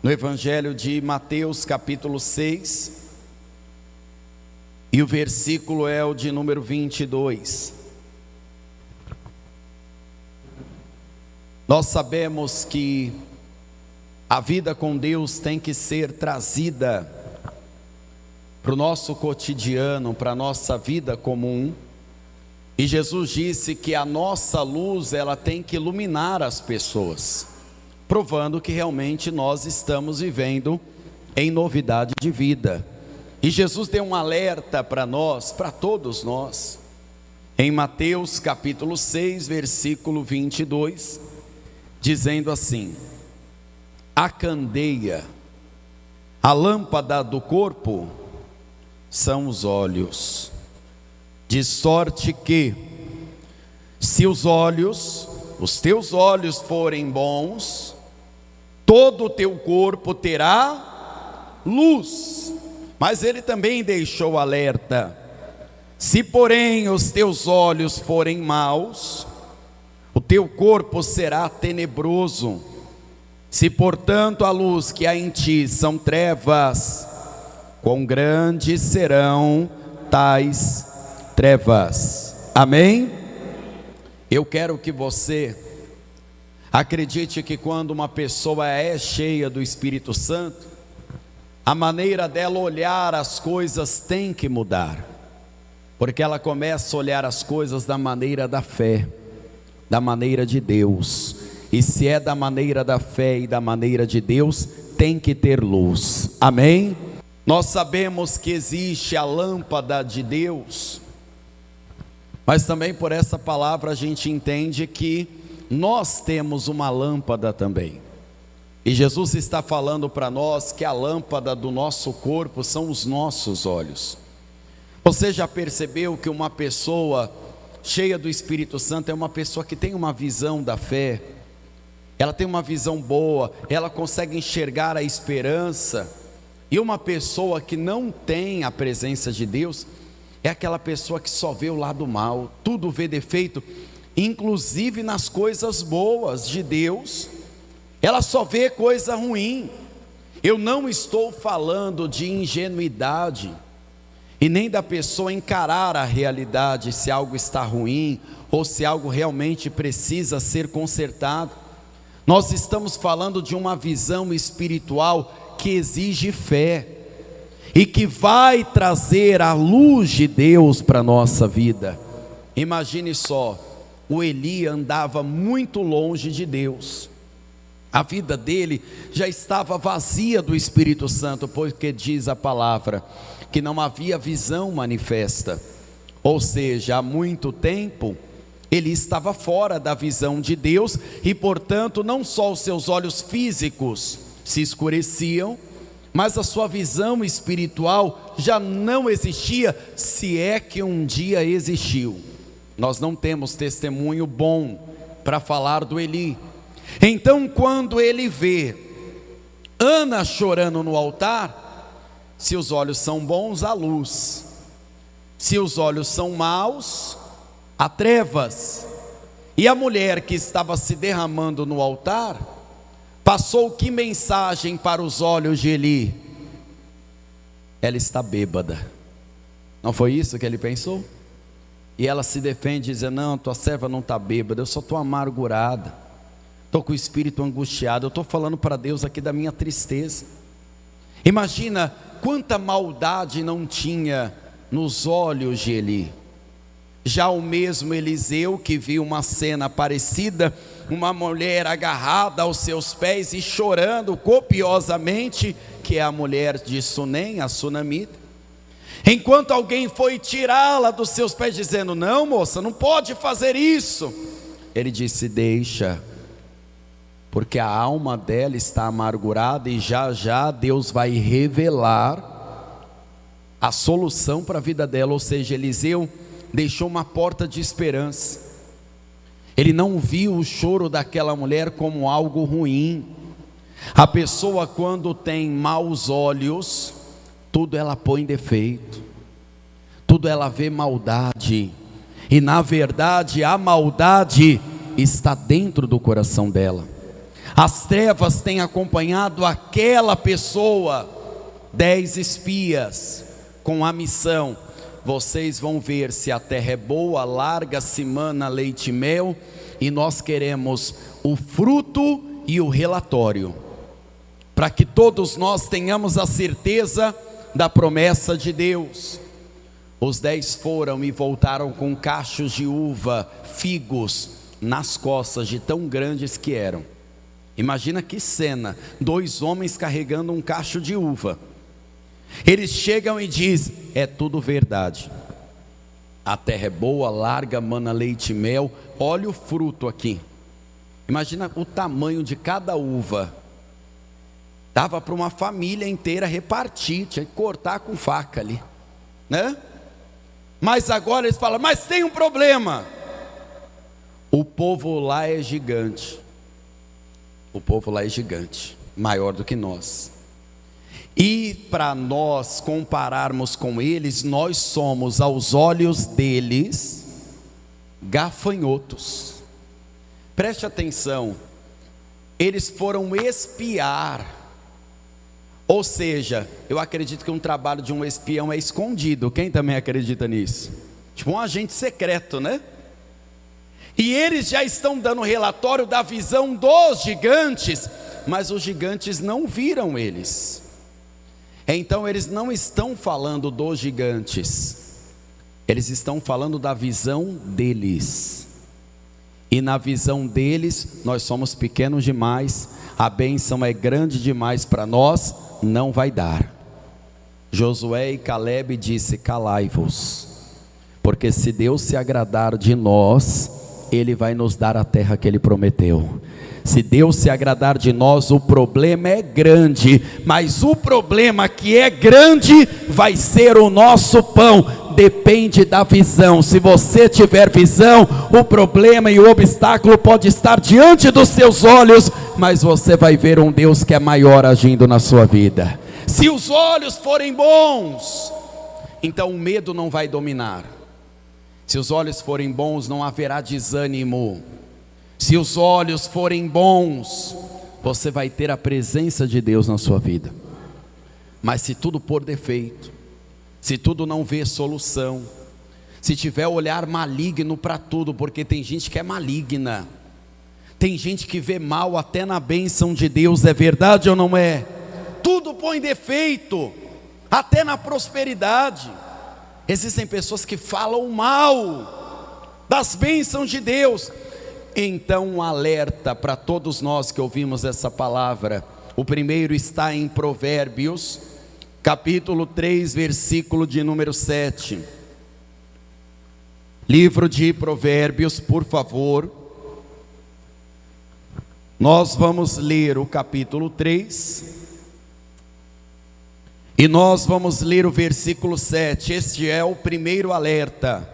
no Evangelho de Mateus, capítulo 6, e o versículo é o de número 22. Nós sabemos que a vida com Deus tem que ser trazida para o nosso cotidiano, para a nossa vida comum. E Jesus disse que a nossa luz, ela tem que iluminar as pessoas, provando que realmente nós estamos vivendo em novidade de vida. E Jesus deu um alerta para nós, para todos nós, em Mateus capítulo 6, versículo 22, dizendo assim: a candeia, a lâmpada do corpo, são os olhos, de sorte que, se os teus olhos forem bons, todo o teu corpo terá luz. Mas ele também deixou alerta: se porém os teus olhos forem maus, o teu corpo será tenebroso. Se portanto a luz que há em ti são trevas, quão grandes serão tais trevas. Amém? Eu quero que você acredite que quando uma pessoa é cheia do Espírito Santo, a maneira dela olhar as coisas tem que mudar, porque ela começa a olhar as coisas da maneira da fé, da maneira de Deus. E se é da maneira da fé e da maneira de Deus, tem que ter luz. Amém? Nós sabemos que existe a lâmpada de Deus, mas também por essa palavra a gente entende que nós temos uma lâmpada também. E Jesus está falando para nós que a lâmpada do nosso corpo são os nossos olhos. Você já percebeu que uma pessoa cheia do Espírito Santo é uma pessoa que tem uma visão da fé, ela tem uma visão boa, ela consegue enxergar a esperança. E uma pessoa que não tem a presença de Deus é aquela pessoa que só vê o lado mal, tudo vê defeito, inclusive nas coisas boas de Deus, ela só vê coisa ruim. Eu não estou falando de ingenuidade, e nem da pessoa encarar a realidade, se algo está ruim, ou se algo realmente precisa ser consertado. Nós estamos falando de uma visão espiritual que exige fé, e que vai trazer a luz de Deus para a nossa vida. Imagine só, o Eli andava muito longe de Deus, a vida dele já estava vazia do Espírito Santo, porque diz a palavra que não havia visão manifesta, ou seja, há muito tempo ele estava fora da visão de Deus, e portanto não só os seus olhos físicos se escureciam, mas a sua visão espiritual já não existia, se é que um dia existiu. Nós não temos testemunho bom para falar do Eli. Então quando ele vê Ana chorando no altar, se os olhos são bons, há luz, se os olhos são maus, há trevas. E a mulher que estava se derramando no altar, passou que mensagem para os olhos de Eli? Ela está bêbada. Não foi isso que ele pensou? E ela se defende dizendo: não, tua serva não está bêbada, eu só estou amargurada, estou com o espírito angustiado, eu estou falando para Deus aqui da minha tristeza. Imagina quanta maldade não tinha nos olhos de Eli. Já o mesmo Eliseu, que viu uma cena parecida, uma mulher agarrada aos seus pés e chorando copiosamente, que é a mulher de Sunem, a sunamita, enquanto alguém foi tirá-la dos seus pés dizendo: não, moça, não pode fazer isso, ele disse: deixa, porque a alma dela está amargurada, e já já Deus vai revelar a solução para a vida dela. Ou seja, Eliseu deixou uma porta de esperança. Ele não viu o choro daquela mulher como algo ruim. A pessoa, quando tem maus olhos, tudo ela põe defeito, tudo ela vê maldade, e na verdade a maldade está dentro do coração dela. As trevas têm acompanhado aquela pessoa, 10 espias, com a missão: vocês vão ver se a terra é boa, larga-se mana, leite e mel, e nós queremos o fruto e o relatório, para que todos nós tenhamos a certeza da promessa de Deus. Os 10 foram e voltaram com cachos de uva, figos, nas costas, de tão grandes que eram. Imagina que cena, 2 homens carregando um cacho de uva. Eles chegam e dizem: é tudo verdade, a terra é boa, larga, mana, leite e mel, olha o fruto aqui. Imagina o tamanho de cada uva, dava para uma família inteira repartir, tinha que cortar com faca ali, né? Mas agora eles falam: mas tem um problema, o povo lá é gigante. O povo lá é gigante, maior do que nós. E para nós compararmos com eles, nós somos aos olhos deles gafanhotos. Preste atenção, eles foram espiar. Ou seja, eu acredito que um trabalho de um espião é escondido. Quem também acredita nisso? Tipo um agente secreto, né? E eles já estão dando relatório da visão dos gigantes, mas os gigantes não viram eles. Então eles não estão falando dos gigantes, eles estão falando da visão deles. E na visão deles, nós somos pequenos demais, a bênção é grande demais para nós, não vai dar. Josué e Caleb disse: calai-vos, porque se Deus se agradar de nós, Ele vai nos dar a terra que Ele prometeu. Se Deus se agradar de nós, o problema é grande, mas o problema que é grande vai ser o nosso pão. Depende da visão. Se você tiver visão, o problema e o obstáculo pode estar diante dos seus olhos, mas você vai ver um Deus que é maior agindo na sua vida. Se os olhos forem bons, então o medo não vai dominar. Se os olhos forem bons, não haverá desânimo. Se os olhos forem bons, você vai ter a presença de Deus na sua vida. Mas se tudo por defeito, se tudo não vê solução, se tiver olhar maligno para tudo, porque tem gente que é maligna, tem gente que vê mal até na bênção de Deus, é verdade ou não é? Tudo põe defeito, até na prosperidade. Existem pessoas que falam mal das bênçãos de Deus. Então um alerta para todos nós que ouvimos essa palavra. O primeiro está em Provérbios, capítulo 3, versículo de número 7. Livro de Provérbios, por favor. Nós vamos ler o capítulo 3 e nós vamos ler o versículo 7. Este é o primeiro alerta.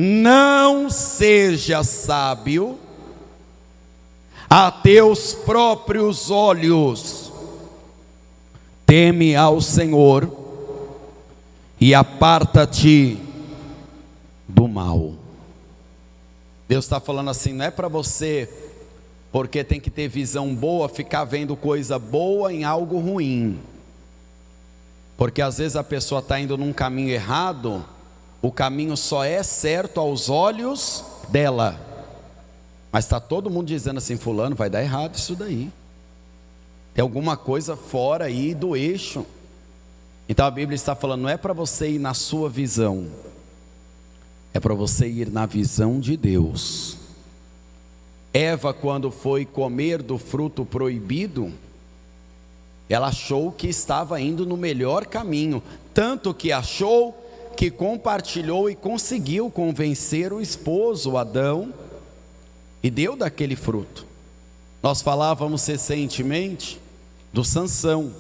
Não seja sábio a teus próprios olhos, teme ao Senhor e aparta-te do mal. Deus está falando assim, não é para você, porque tem que ter visão boa, ficar vendo coisa boa em algo ruim. Porque às vezes a pessoa está indo num caminho errado, o caminho só é certo aos olhos dela, mas está todo mundo dizendo assim, fulano, vai dar errado isso daí, tem alguma coisa fora aí do eixo. Então a Bíblia está falando, não é para você ir na sua visão, é para você ir na visão de Deus. Eva, quando foi comer do fruto proibido, ela achou que estava indo no melhor caminho, tanto que achou que compartilhou e conseguiu convencer o esposo Adão e deu daquele fruto. Nós falávamos recentemente do Sansão.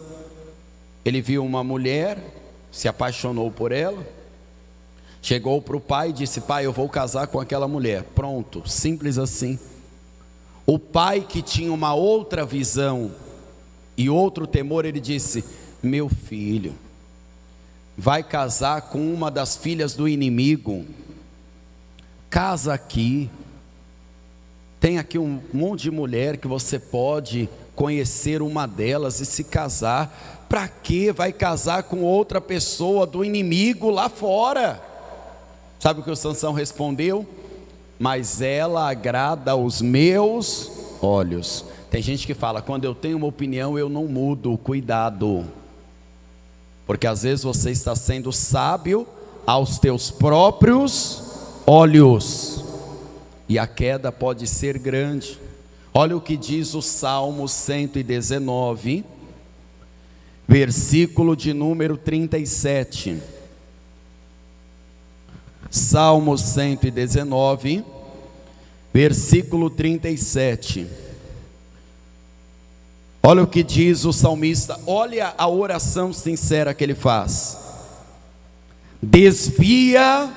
Ele viu uma mulher, se apaixonou por ela, chegou para o pai e disse, pai, eu vou casar com aquela mulher. Pronto, simples assim. O pai, que tinha uma outra visão e outro temor, ele disse, meu filho, vai casar com uma das filhas do inimigo, casa aqui. Tem aqui um monte de mulher que você pode conhecer uma delas e se casar. Para que vai casar com outra pessoa do inimigo lá fora? Sabe o que o Sansão respondeu? Mas ela agrada aos meus olhos. Tem gente que fala, quando eu tenho uma opinião eu não mudo. Cuidado, porque às vezes você está sendo sábio aos teus próprios olhos, e a queda pode ser grande. Olha o que diz o Salmo 119, versículo de número 37. Salmo 119, versículo 37. Olha o que diz o salmista, olha a oração sincera que ele faz. Desvia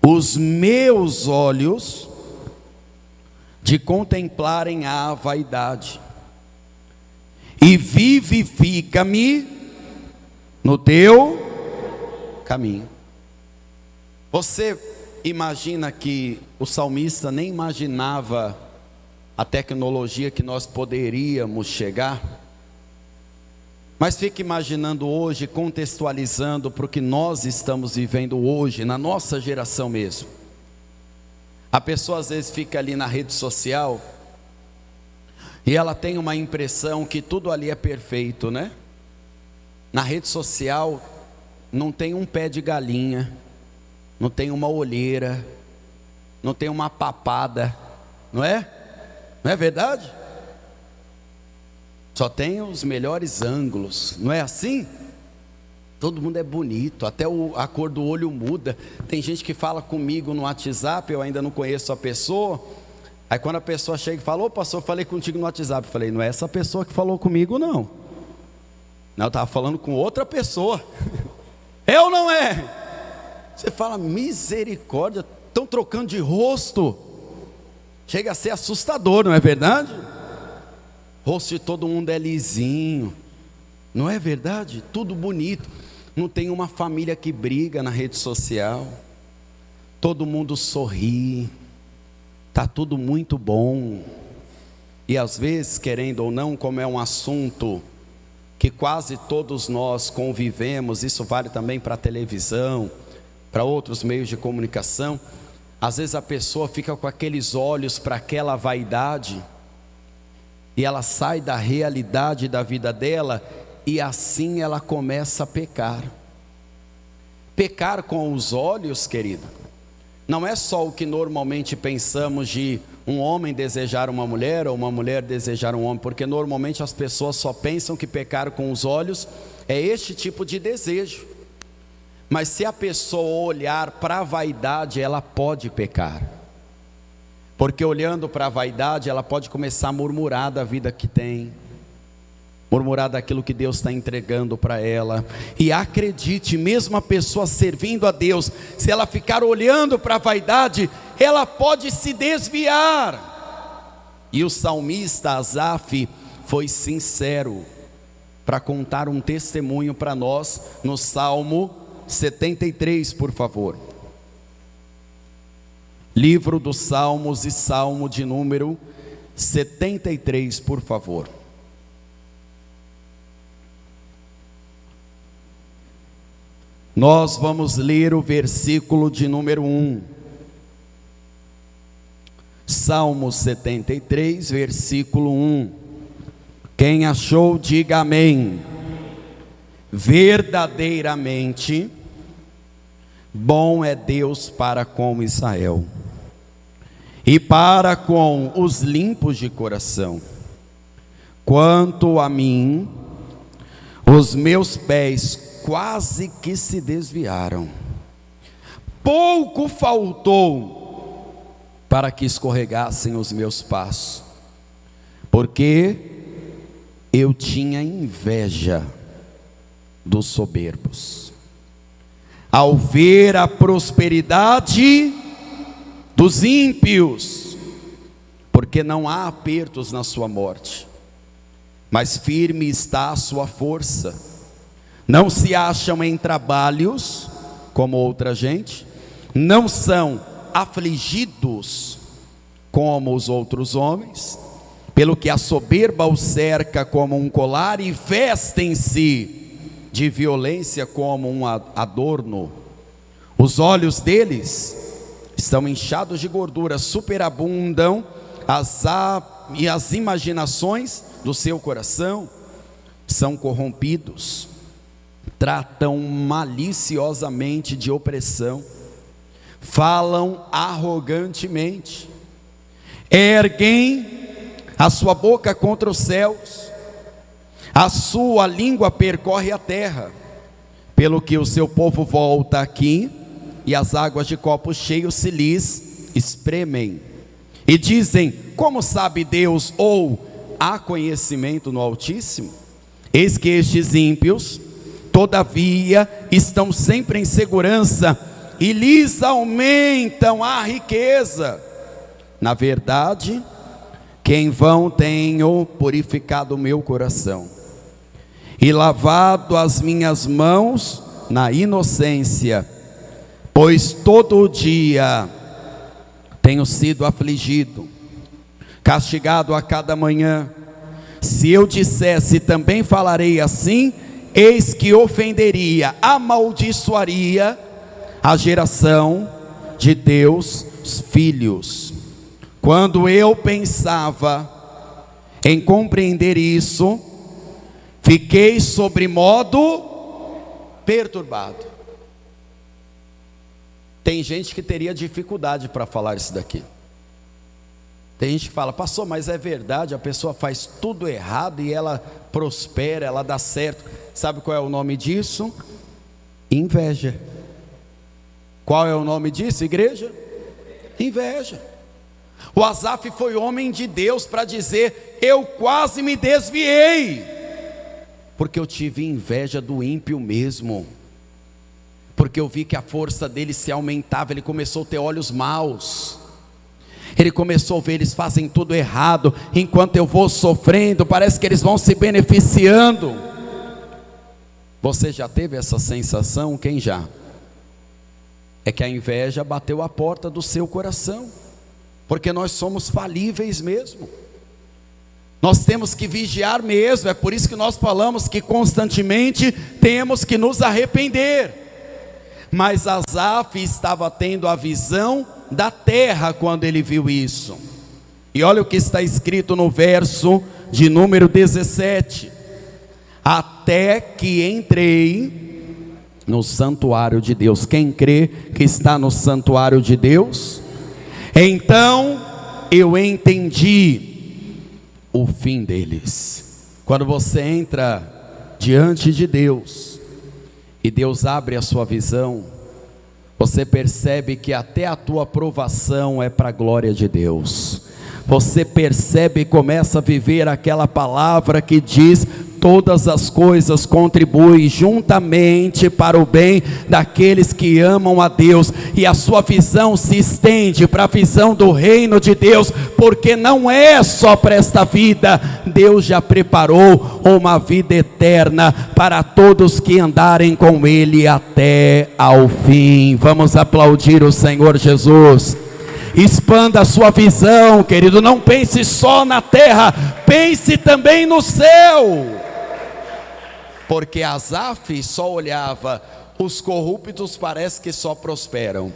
os meus olhos de contemplarem a vaidade, e vivifica-me no teu caminho. Você imagina que o salmista nem imaginava a tecnologia que nós poderíamos chegar? Mas fique imaginando hoje, contextualizando para o que nós estamos vivendo hoje, na nossa geração mesmo. A pessoa às vezes fica ali na rede social e ela tem uma impressão que tudo ali é perfeito, né? Na rede social não tem um pé de galinha, não tem uma olheira, não tem uma papada, não é? Não é verdade? Só tem os melhores ângulos, não é assim? Todo mundo é bonito, até a cor do olho muda. Tem gente que fala comigo no WhatsApp, eu ainda não conheço a pessoa. Aí quando a pessoa chega e fala, ô pastor, eu falei contigo no WhatsApp. Eu falei, não é essa pessoa que falou comigo não. Não, eu estava falando com outra pessoa. É ou não é? Você fala, misericórdia, estão trocando de rosto. Chega a ser assustador, não é verdade? O rosto de todo mundo é lisinho, não é verdade? Tudo bonito. Não tem uma família que briga na rede social. Todo mundo sorri. Está tudo muito bom. E às vezes, querendo ou não, como é um assunto que quase todos nós convivemos, isso vale também para a televisão, para outros meios de comunicação. Às vezes a pessoa fica com aqueles olhos para aquela vaidade, e ela sai da realidade da vida dela, e assim ela começa a pecar. Pecar com os olhos, querido, não é só o que normalmente pensamos de um homem desejar uma mulher, ou uma mulher desejar um homem, porque normalmente as pessoas só pensam que pecar com os olhos é este tipo de desejo. Mas se a pessoa olhar para a vaidade, ela pode pecar. Porque olhando para a vaidade, ela pode começar a murmurar da vida que tem, murmurar daquilo que Deus está entregando para ela. E acredite, mesmo a pessoa servindo a Deus, se ela ficar olhando para a vaidade, ela pode se desviar. E o salmista Asaf foi sincero para contar um testemunho para nós no Salmo 73, por favor. Livro dos Salmos e Salmo de número 73, por favor. Nós vamos ler o versículo de número 1. Salmo 73, versículo 1. Quem achou, diga amém. Verdadeiramente bom é Deus para com Israel, e para com os limpos de coração. Quanto a mim, os meus pés quase que se desviaram, pouco faltou para que escorregassem os meus passos, porque eu tinha inveja dos soberbos, ao ver a prosperidade dos ímpios, porque não há apertos na sua morte, mas firme está a sua força. Não se acham em trabalhos como outra gente, não são afligidos como os outros homens, pelo que a soberba o cerca como um colar e vestem-se de violência como um adorno. Os olhos deles estão inchados de gordura, superabundam e as imaginações do seu coração são corrompidos, tratam maliciosamente de opressão, falam arrogantemente, erguem a sua boca contra os céus, a sua língua percorre a terra, pelo que o seu povo volta aqui, e as águas de copo cheio se lhes espremem, e dizem: como sabe Deus? Ou há conhecimento no Altíssimo? Eis que estes ímpios, todavia, estão sempre em segurança, e lhes aumentam a riqueza. Na verdade, que em vão tenho purificado o meu coração, e lavado as minhas mãos na inocência, pois todo dia tenho sido afligido, castigado a cada manhã. Se eu dissesse também falarei assim, eis que ofenderia, amaldiçoaria a geração de Deus filhos. Quando eu pensava em compreender isso, fiquei sobremodo perturbado. Tem gente que teria dificuldade para falar isso daqui. Tem gente que fala: pastor, mas é verdade, a pessoa faz tudo errado e ela prospera, ela dá certo. Sabe qual é o nome disso? Inveja. Qual é o nome disso, igreja? Inveja. O Asaf foi homem de Deus para dizer: eu quase me desviei, porque eu tive inveja do ímpio mesmo, porque eu vi que a força dele se aumentava. Ele começou a ter olhos maus, ele começou a ver: eles fazem tudo errado, enquanto eu vou sofrendo, parece que eles vão se beneficiando. Você já teve essa sensação? Quem já? É que a inveja bateu a porta do seu coração, porque nós somos falíveis mesmo, nós temos que vigiar mesmo. É por isso que nós falamos que constantemente temos que nos arrepender. Mas Asaf estava tendo a visão da terra quando ele viu isso, e olha o que está escrito no verso de número 17: até que entrei no santuário de Deus. Quem crê que está no santuário de Deus? Então eu entendi o fim deles. Quando você entra diante de Deus e Deus abre a sua visão, você percebe que até a tua provação é para a glória de Deus. Você percebe e começa a viver aquela palavra que diz: todas as coisas contribuem juntamente para o bem daqueles que amam a Deus. E a sua visão se estende para a visão do reino de Deus, porque não é só para esta vida. Deus já preparou uma vida eterna para todos que andarem com Ele até ao fim. Vamos aplaudir o Senhor Jesus. Expanda a sua visão, querido. Não pense só na terra, pense também no céu. Porque Asaf só olhava: os corruptos parece que só prosperam,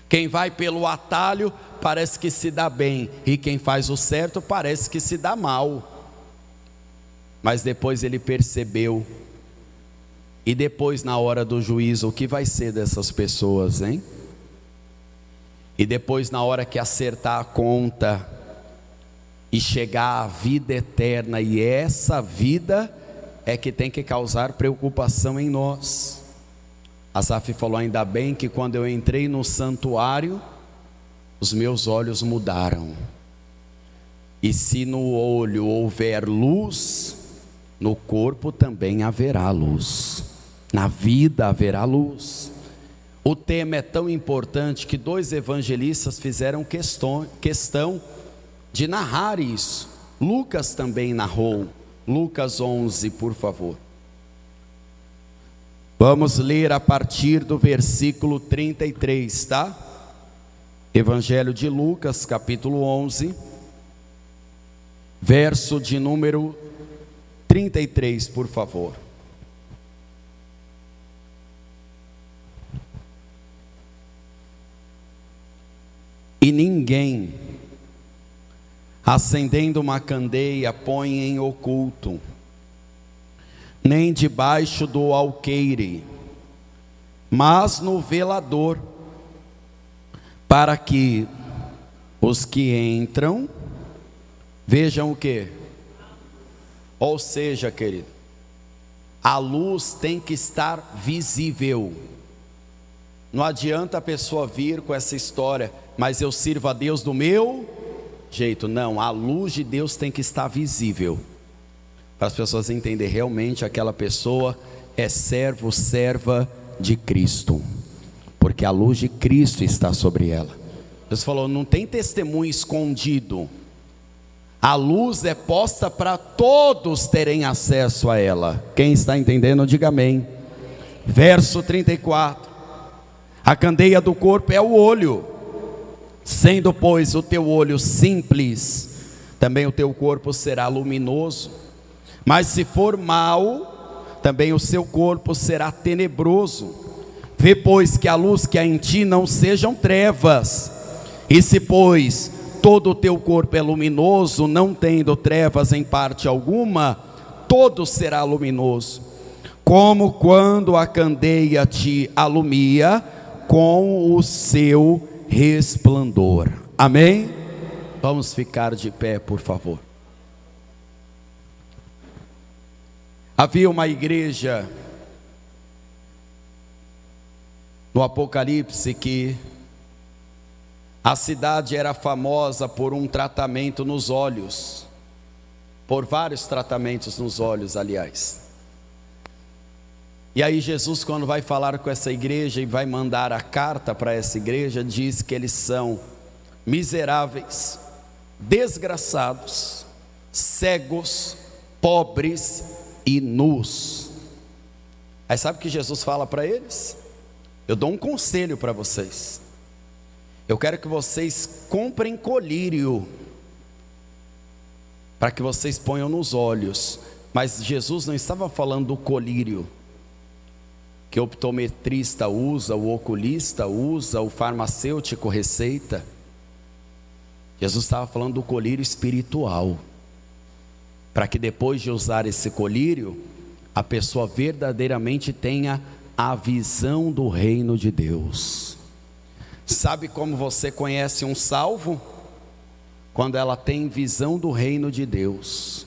quem vai pelo atalho parece que se dá bem, e quem faz o certo parece que se dá mal. Mas depois ele percebeu, e depois na hora do juízo, o que vai ser dessas pessoas, hein? E depois na hora que acertar a conta e chegar à vida eterna, e essa vida é que tem que causar preocupação em nós. Asaf falou: ainda bem que quando eu entrei no santuário, os meus olhos mudaram. E se no olho houver luz, no corpo também haverá luz, na vida haverá luz. O tema é tão importante que 2 evangelistas fizeram questão de narrar isso. Lucas também narrou. Lucas 11, por favor. Vamos ler a partir do versículo 33, tá? Evangelho de Lucas, capítulo 11, verso de número 33, por favor. E ninguém, acendendo uma candeia, põe em oculto, nem debaixo do alqueire, mas no velador, para que os que entram vejam o quê? Ou seja, querido, a luz tem que estar visível. Não adianta a pessoa vir com essa história, mas eu sirvo a Deus do meu jeito. Não, a luz de Deus tem que estar visível, para as pessoas entenderem realmente aquela pessoa é servo, serva de Cristo, porque a luz de Cristo está sobre ela. Deus falou, não tem testemunho escondido. A luz é posta para todos terem acesso a ela. Quem está entendendo, diga amém. Verso 34. A candeia do corpo é o olho. Sendo, pois, o teu olho simples, também o teu corpo será luminoso. Mas se for mau, também o seu corpo será tenebroso. Vê, pois, que a luz que há em ti não sejam trevas. E se, pois, todo o teu corpo é luminoso, não tendo trevas em parte alguma, todo será luminoso, como quando a candeia te alumia com o seu resplandor. Amém? Vamos ficar de pé, por favor. Havia uma igreja no Apocalipse que a cidade era famosa por um tratamento nos olhos, por vários tratamentos nos olhos, aliás. E aí Jesus, quando vai falar com essa igreja e vai mandar a carta para essa igreja, diz que eles são miseráveis, desgraçados, cegos, pobres e nus. Aí sabe o que Jesus fala para eles? Eu dou um conselho para vocês. Eu quero que vocês comprem colírio, para que vocês ponham nos olhos. Mas Jesus não estava falando do colírio que o optometrista usa, o oculista usa, o farmacêutico receita. Jesus estava falando do colírio espiritual, para que depois de usar esse colírio, a pessoa verdadeiramente tenha a visão do reino de Deus. Sabe como você conhece um salvo? Quando ela tem visão do reino de Deus.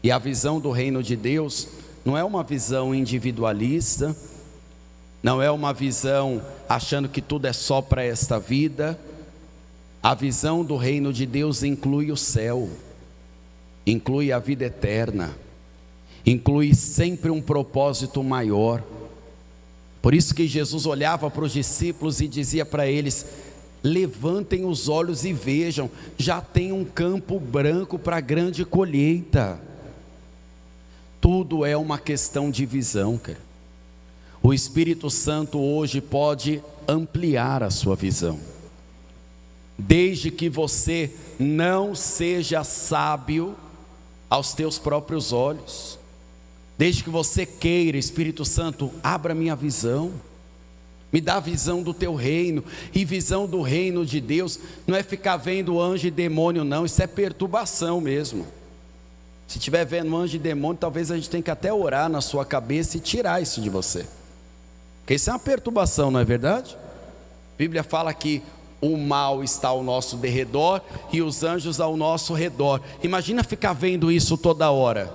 E a visão do reino de Deus não é uma visão individualista, não é uma visão achando que tudo é só para esta vida. A visão do reino de Deus inclui o céu, inclui a vida eterna, inclui sempre um propósito maior. Por isso que Jesus olhava para os discípulos e dizia para eles: levantem os olhos e vejam, já tem um campo branco para a grande colheita. Tudo é uma questão de visão, cara. O Espírito Santo hoje pode ampliar a sua visão, desde que você não seja sábio aos teus próprios olhos. Desde que você queira, Espírito Santo, abra minha visão, me dá a visão do teu reino. E visão do reino de Deus não é ficar vendo anjo e demônio, não. Isso é perturbação mesmo. Se estiver vendo anjo e demônio, talvez a gente tenha que até orar na sua cabeça e tirar isso de você, porque isso é uma perturbação, não é verdade? A Bíblia fala que o mal está ao nosso derredor e os anjos ao nosso redor. Imagina ficar vendo isso toda hora.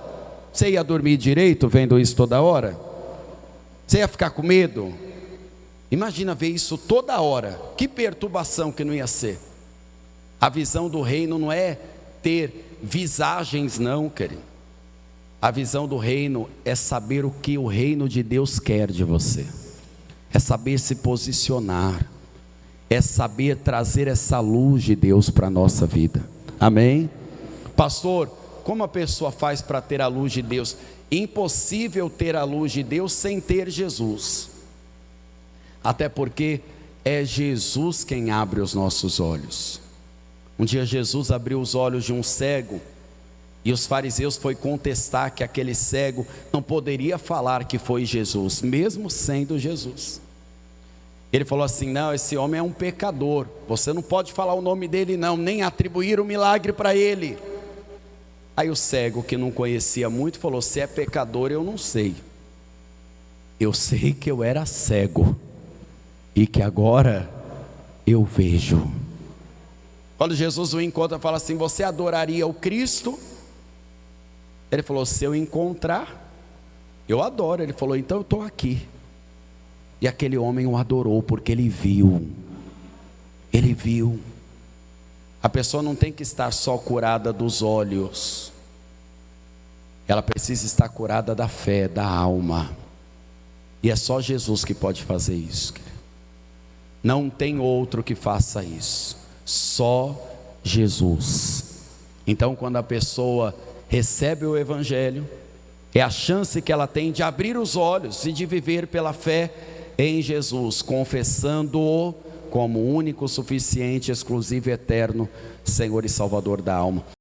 Você ia dormir direito vendo isso toda hora? Você ia ficar com medo? Imagina ver isso toda hora. Que perturbação que não ia ser. A visão do reino não é ter visagens, não, querido. A visão do reino é saber o que o reino de Deus quer de você, é saber se posicionar, é saber trazer essa luz de Deus para a nossa vida. Amém? Pastor, como a pessoa faz para ter a luz de Deus? Impossível ter a luz de Deus sem ter Jesus. Até porque é Jesus quem abre os nossos olhos. Um dia Jesus abriu os olhos de um cego, e os fariseus foram contestar que aquele cego não poderia falar que foi Jesus, mesmo sendo Jesus. Ele falou assim: não, esse homem é um pecador, você não pode falar o nome dele não, nem atribuir o milagre para ele. Aí o cego, que não conhecia muito, falou: se é pecador eu não sei, eu sei que eu era cego e que agora eu vejo. Quando Jesus o encontra, fala assim: você adoraria o Cristo? Ele falou: se eu encontrar, eu adoro. Ele falou: então eu estou aqui. E aquele homem o adorou, porque ele viu. Ele viu. A pessoa não tem que estar só curada dos olhos, ela precisa estar curada da fé, da alma. E é só Jesus que pode fazer isso. Não tem outro que faça isso, só Jesus. Então, quando a pessoa recebe o Evangelho, é a chance que ela tem de abrir os olhos e de viver pela fé em Jesus, confessando-o como único, suficiente, exclusivo e eterno Senhor e Salvador da alma.